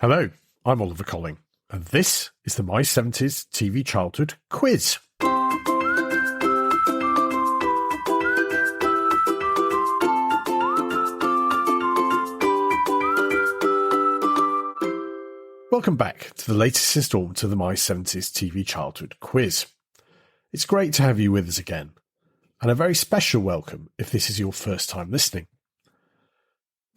Hello, I'm Oliver Colling, and this is the My 70s TV Childhood Quiz. Welcome back to the latest instalment of the My 70s TV Childhood Quiz. It's great to have you with us again, and a very special welcome if this is your first time listening.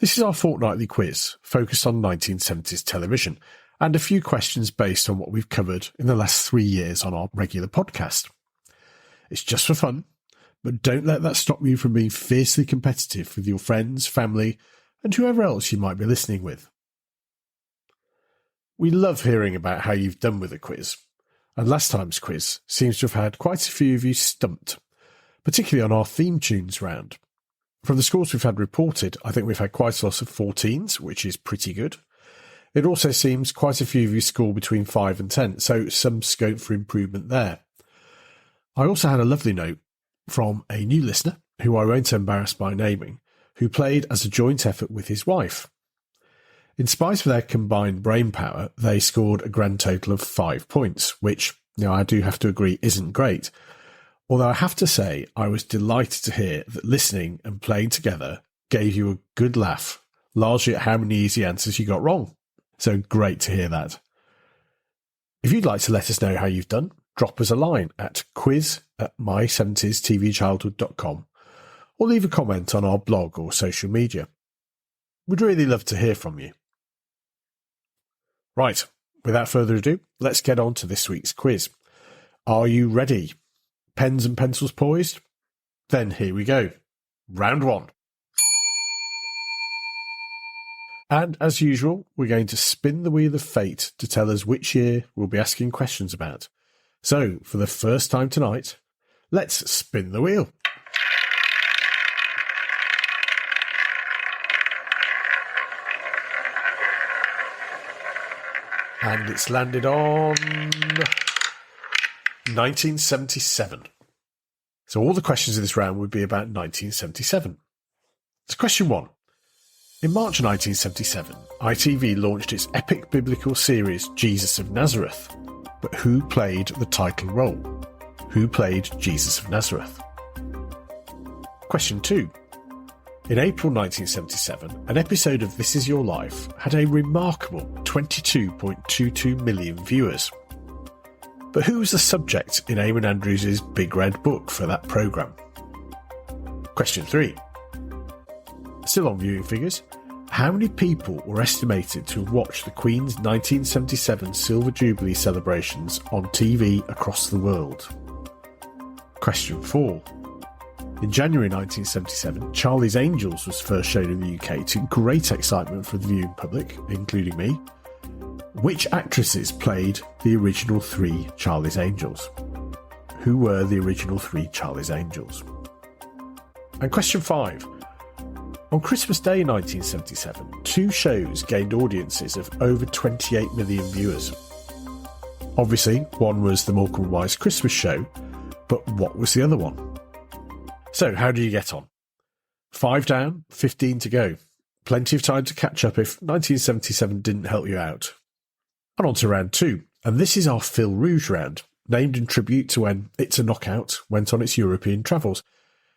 This is our fortnightly quiz focused on 1970s television and a few questions based on what we've covered in the last 3 years on our regular podcast. It's just for fun, but don't let that stop you from being fiercely competitive with your friends, family, and whoever else you might be listening with. We love hearing about how you've done with the quiz, and last time's quiz seems to have had quite a few of you stumped, particularly on our theme tunes round. From the scores we've had reported, I think we've had quite a lot of 14s, which is pretty good. It also seems quite a few of you score between 5 and 10, so some scope for improvement there. I also had a lovely note from a new listener, who I won't embarrass by naming, who played as a joint effort with his wife. In spite of their combined brain power, they scored a grand total of 5 points, which, I do have to agree, isn't great. Although I have to say, I was delighted to hear that listening and playing together gave you a good laugh, largely at how many easy answers you got wrong. So great to hear that. If you'd like to let us know how you've done, drop us a line at quiz@my70stvchildhood.com or leave a comment on our blog or social media. We'd really love to hear from you. Right, without further ado, let's get on to this week's quiz. Are you ready? Pens and pencils poised? Then here we go. Round 1. And as usual, we're going to spin the wheel of fate to tell us which year we'll be asking questions about. So, for the first time tonight, let's spin the wheel. And it's landed on 1977. So all the questions in this round would be about 1977. So question 1. In March 1977, ITV launched its epic biblical series Jesus of Nazareth. But who played the title role? Who played Jesus of Nazareth? Question 2. In April 1977, an episode of This Is Your Life had a remarkable 22.22 million viewers. But who was the subject in Eamon Andrews' Big Red Book for that programme? Question 3. Still on viewing figures, how many people were estimated to have watched the Queen's 1977 Silver Jubilee celebrations on TV across the world? Question 4. In January 1977, Charlie's Angels was first shown in the UK to great excitement for the viewing public, including me. Which actresses played the original 3 Charlie's Angels? Who were the original 3 Charlie's Angels? And question 5. On Christmas Day 1977, 2 shows gained audiences of over 28 million viewers. Obviously, one was the Morecambe and Wise Christmas show, but what was the other one? So, how do you get on? 5 down, 15 to go. Plenty of time to catch up if 1977 didn't help you out. And on to round 2, and this is our Fil Rouge Round, named in tribute to when It's a Knockout went on its European travels.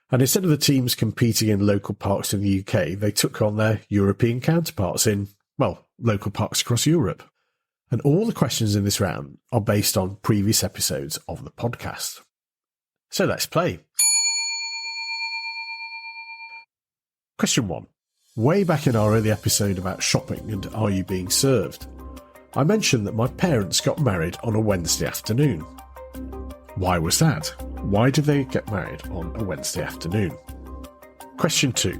And instead of the teams competing in local parks in the UK, they took on their European counterparts in, local parks across Europe. And all the questions in this round are based on previous episodes of the podcast. So let's play. Question 1. Way back in our early episode about shopping and Are You Being Served, I mentioned that my parents got married on a Wednesday afternoon. Why was that? Why did they get married on a Wednesday afternoon? Question 2.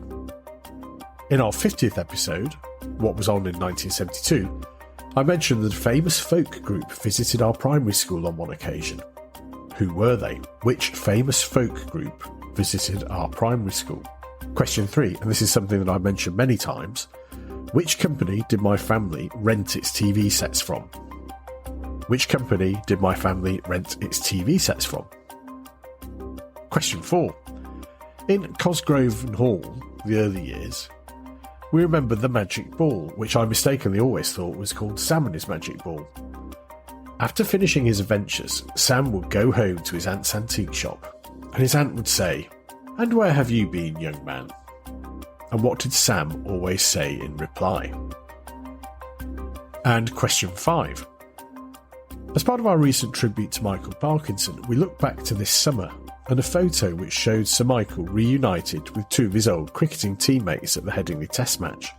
In our 50th episode, What Was On in 1972, I mentioned that a famous folk group visited our primary school on one occasion. Who were they? Which famous folk group visited our primary school? Question 3, and this is something that I've mentioned many times. Which company did my family rent its TV sets from? Which company did my family rent its TV sets from? Question 4. In Cosgrove Hall, the early years, we remember the magic ball, which I mistakenly always thought was called Sam and his magic ball. After finishing his adventures, Sam would go home to his aunt's antique shop, and his aunt would say, "And where have you been, young man?" And what did Sam always say in reply? And question 5. As part of our recent tribute to Michael Parkinson, we looked back to this summer and a photo which showed Sir Michael reunited with 2 of his old cricketing teammates at the Headingley Test match.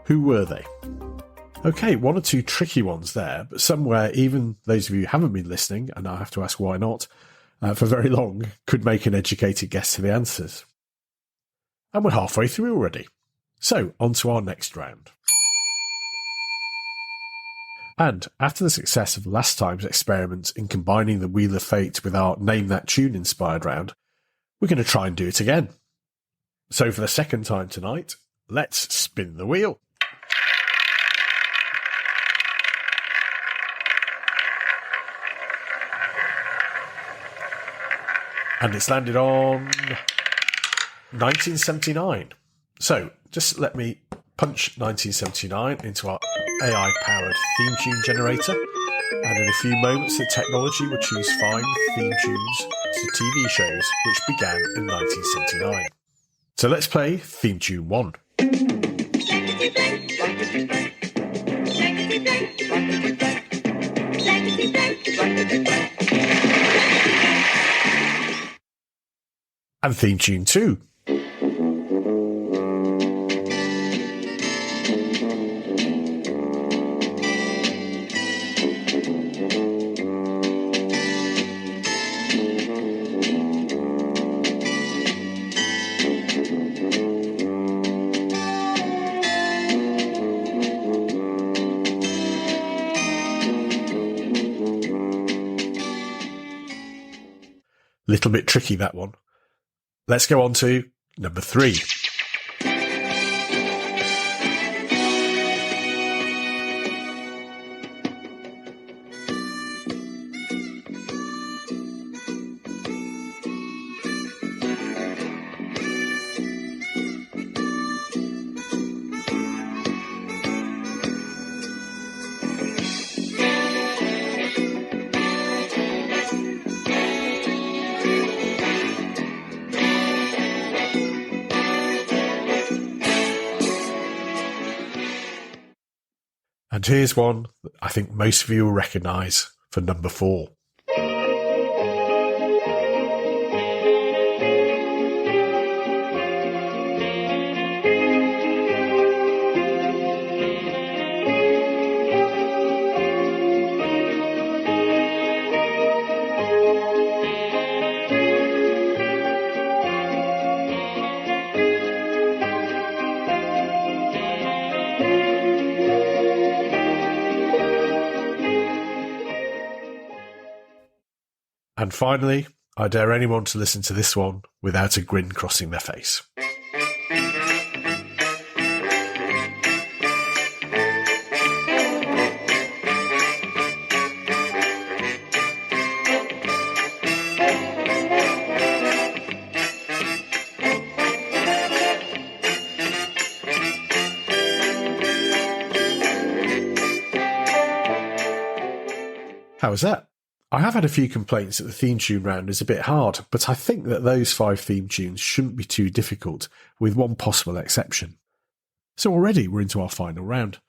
Who were they? Okay, 1 or 2 tricky ones there, but somewhere even those of you who haven't been listening, and I have to ask why not, for very long, could make an educated guess to the answers. And we're halfway through already. So, on to our next round. And after the success of last time's experiment in combining the Wheel of Fate with our Name That Tune inspired round, we're going to try and do it again. So for the second time tonight, let's spin the wheel. And it's landed on 1979. So just let me punch 1979 into our AI-powered theme tune generator, and in a few moments the technology will choose 5 theme tunes to TV shows which began in 1979. So let's play theme tune 1. And theme tune 2. Little bit tricky, that one. Let's go on to number 3. And here's one that I think most of you will recognise for number 4. And finally, I dare anyone to listen to this one without a grin crossing their face. How was that? I have had a few complaints that the theme tune round is a bit hard, but I think that those 5 theme tunes shouldn't be too difficult, with one possible exception. So already we're into our final round.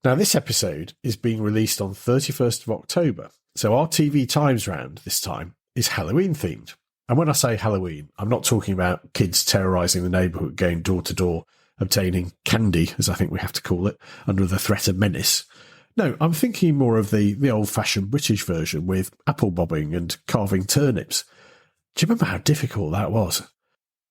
Now this episode is being released on 31st of October, so our TV Times round this time is Halloween themed. And when I say Halloween, I'm not talking about kids terrorising the neighbourhood, going door to door, obtaining candy, as I think we have to call it, under the threat of menace. No, I'm thinking more of the old-fashioned British version with apple bobbing and carving turnips. Do you remember how difficult that was?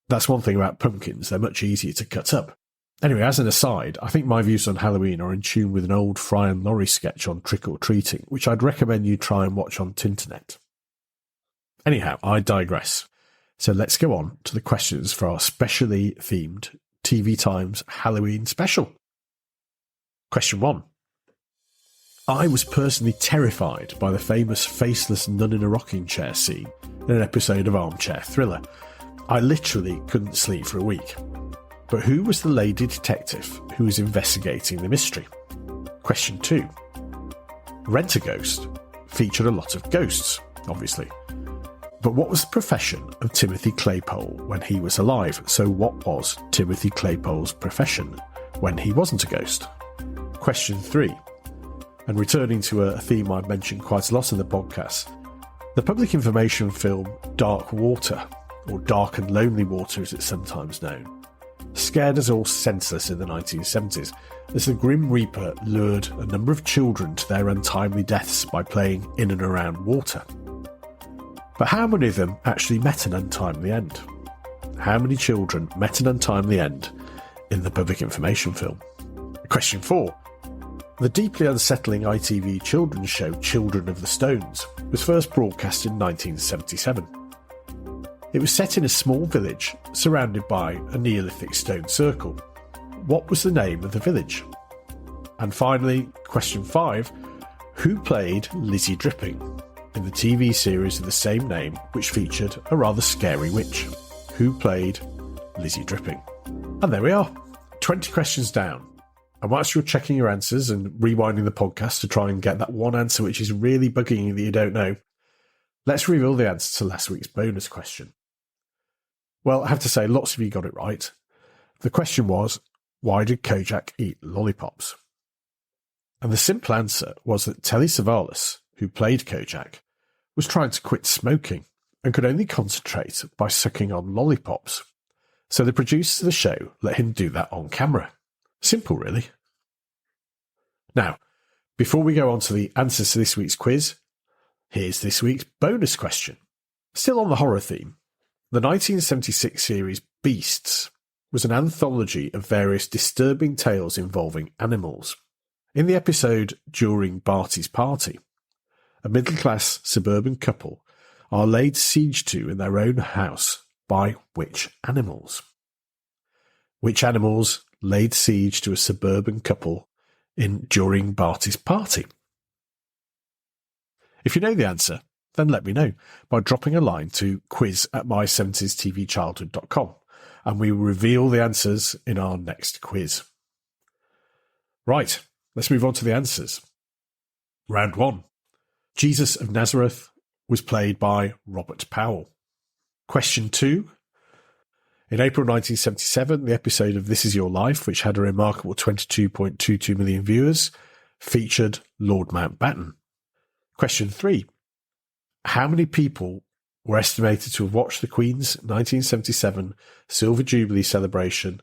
That's one thing about pumpkins, they're much easier to cut up. Anyway, as an aside, I think my views on Halloween are in tune with an old Fry and Laurie sketch on trick-or-treating, which I'd recommend you try and watch on Tinternet. Anyhow, I digress. So let's go on to the questions for our specially themed TV Times Halloween special. Question 1. I was personally terrified by the famous faceless nun in a rocking chair scene in an episode of Armchair Thriller. I literally couldn't sleep for a week. but who was the lady detective who was investigating the mystery? Question 2. Rent-A-Ghost featured a lot of ghosts, obviously. But what was the profession of Timothy Claypole when he was alive? So what was Timothy Claypole's profession when he wasn't a ghost? Question 3. And returning to a theme I've mentioned quite a lot in the podcast, the public information film Dark Water, or Dark and Lonely Water as it's sometimes known, scared us all senseless in the 1970s as the Grim Reaper lured a number of children to their untimely deaths by playing in and around water. But how many of them actually met an untimely end? How many children met an untimely end in the public information film? Question 4. The deeply unsettling ITV children's show Children of the Stones was first broadcast in 1977. It was set in a small village surrounded by a Neolithic stone circle. What was the name of the village? And finally, question 5. Who played Lizzie Dripping in the TV series of the same name, which featured a rather scary witch? Who played Lizzie Dripping? And there we are, 20 questions down. And whilst you're checking your answers and rewinding the podcast to try and get that one answer which is really bugging you that you don't know, let's reveal the answer to last week's bonus question. Well, I have to say, lots of you got it right. The question was, why did Kojak eat lollipops? And the simple answer was that Telly Savalas, who played Kojak, was trying to quit smoking and could only concentrate by sucking on lollipops. So the producers of the show let him do that on camera. Simple, really. Now, before we go on to the answers to this week's quiz, here's this week's bonus question. Still on the horror theme, the 1976 series Beasts was an anthology of various disturbing tales involving animals. In the episode During Barty's Party, a middle-class suburban couple are laid siege to in their own house by which animals? Which animals laid siege to a suburban couple during Barty's Party? If you know the answer, then let me know by dropping a line to quiz@my70stvchildhood.com, and we will reveal the answers in our next quiz. Right, let's move on to the answers. Round 1. Jesus of Nazareth was played by Robert Powell. Question 2. In April 1977, the episode of This Is Your Life, which had a remarkable 22.22 million viewers, featured Lord Mountbatten. Question 3. How many people were estimated to have watched the Queen's 1977 Silver Jubilee celebration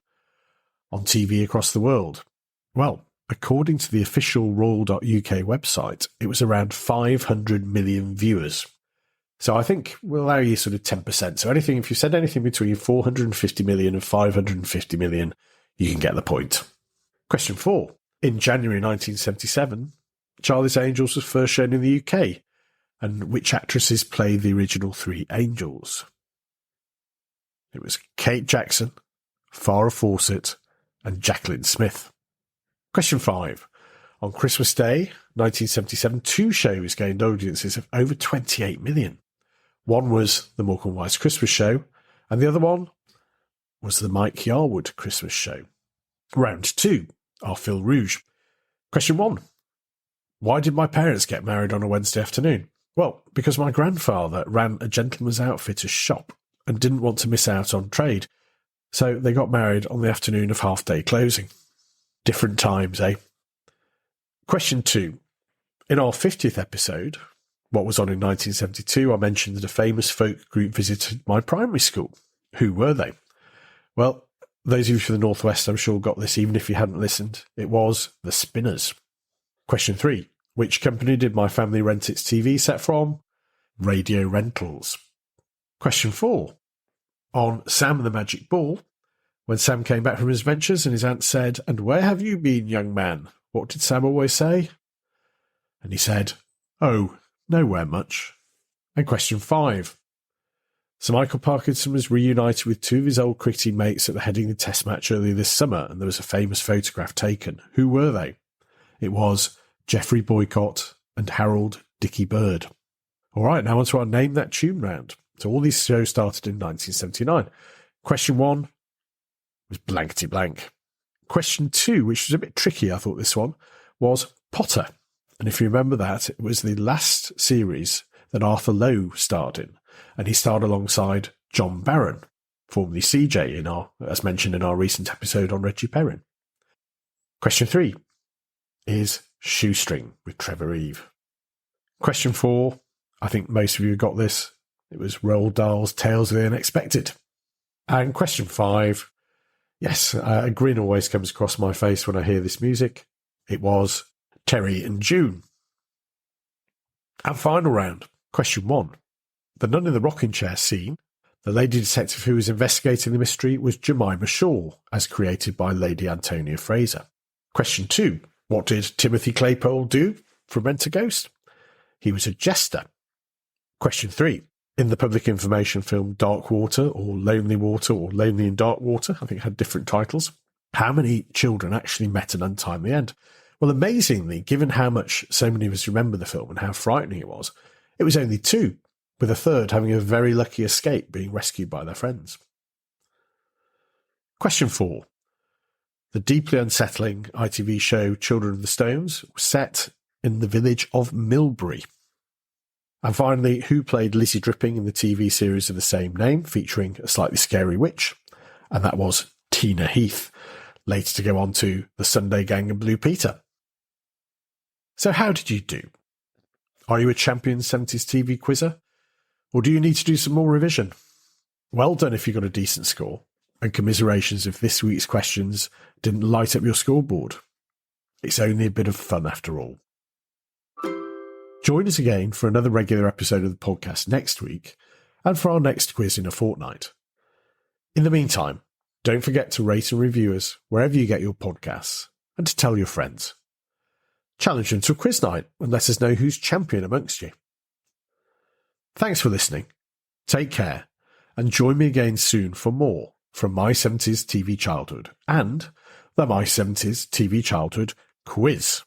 on TV across the world? Well, according to the official royal.uk website, it was around 500 million viewers. So I think we'll allow you sort of 10%. So anything, if you said anything between 450 million and 550 million, you can get the point. Question 4. In January 1977, Charlie's Angels was first shown in the UK. And which actresses played the original 3 angels? It was Kate Jackson, Farrah Fawcett, and Jacqueline Smith. Question 5. On Christmas Day, 1977, 2 shows gained audiences of over 28 million. One was the Morecambe Wise Christmas Show, and the other one was the Mike Yarwood Christmas Show. Round 2, our Fil Rouge. Question 1. Why did my parents get married on a Wednesday afternoon? Well, because my grandfather ran a gentleman's outfitter's shop and didn't want to miss out on trade, so they got married on the afternoon of half-day closing. Different times, eh? Question 2. In our 50th episode, what was on in 1972, I mentioned that a famous folk group visited my primary school. Who were they? Well, those of you from the Northwest, I'm sure, got this even if you hadn't listened. It was the Spinners. Question 3. Which company did my family rent its TV set from? Radio Rentals. Question 4. On Sam and the Magic Ball, when Sam came back from his adventures and his aunt said, "And where have you been, young man?" What did Sam always say? And he said, "Oh, nowhere much." And question 5. Sir Michael Parkinson was reunited with 2 of his old cricketing mates at the Headingley Test match earlier this summer, and there was a famous photograph taken. Who were they? It was Geoffrey Boycott and Harold Dicky Bird. All right, now on to our Name That Tune round. So all these shows started in 1979. Question 1. was blankety blank. Question 2, which was a bit tricky, I thought this one, was Potter. And if you remember that, it was the last series that Arthur Lowe starred in. And he starred alongside John Barron, formerly CJ, as mentioned in our recent episode on Reggie Perrin. Question 3 is Shoestring with Trevor Eve. Question 4, I think most of you got this. It was Roald Dahl's Tales of the Unexpected. And question 5, yes, a grin always comes across my face when I hear this music. It was Terry and June. And final round, question 1. The nun in the rocking chair scene, the lady detective who was investigating the mystery was Jemima Shaw, as created by Lady Antonia Fraser. Question 2. What did Timothy Claypole do from Rent a Ghost? He was a jester. Question 3. In the public information film Dark Water or Lonely in Dark Water, I think it had different titles, how many children actually met an untimely end? Well, amazingly, given how much so many of us remember the film and how frightening it was only 2, with a third having a very lucky escape being rescued by their friends. Question 4. The deeply unsettling ITV show Children of the Stones was set in the village of Milbury. And finally, who played Lizzie Dripping in the TV series of the same name, featuring a slightly scary witch? And that was Tina Heath, later to go on to The Sunday Gang and Blue Peter. So how did you do? Are you a champion 70s TV quizzer? Or do you need to do some more revision? Well done if you got a decent score, and commiserations if this week's questions didn't light up your scoreboard. It's only a bit of fun after all. Join us again for another regular episode of the podcast next week, and for our next quiz in a fortnight. In the meantime, don't forget to rate and review us wherever you get your podcasts, and to tell your friends. Challenge them to a quiz night and let us know who's champion amongst you. Thanks for listening. Take care, and join me again soon for more from My 70s TV Childhood and the My 70s TV Childhood Quiz.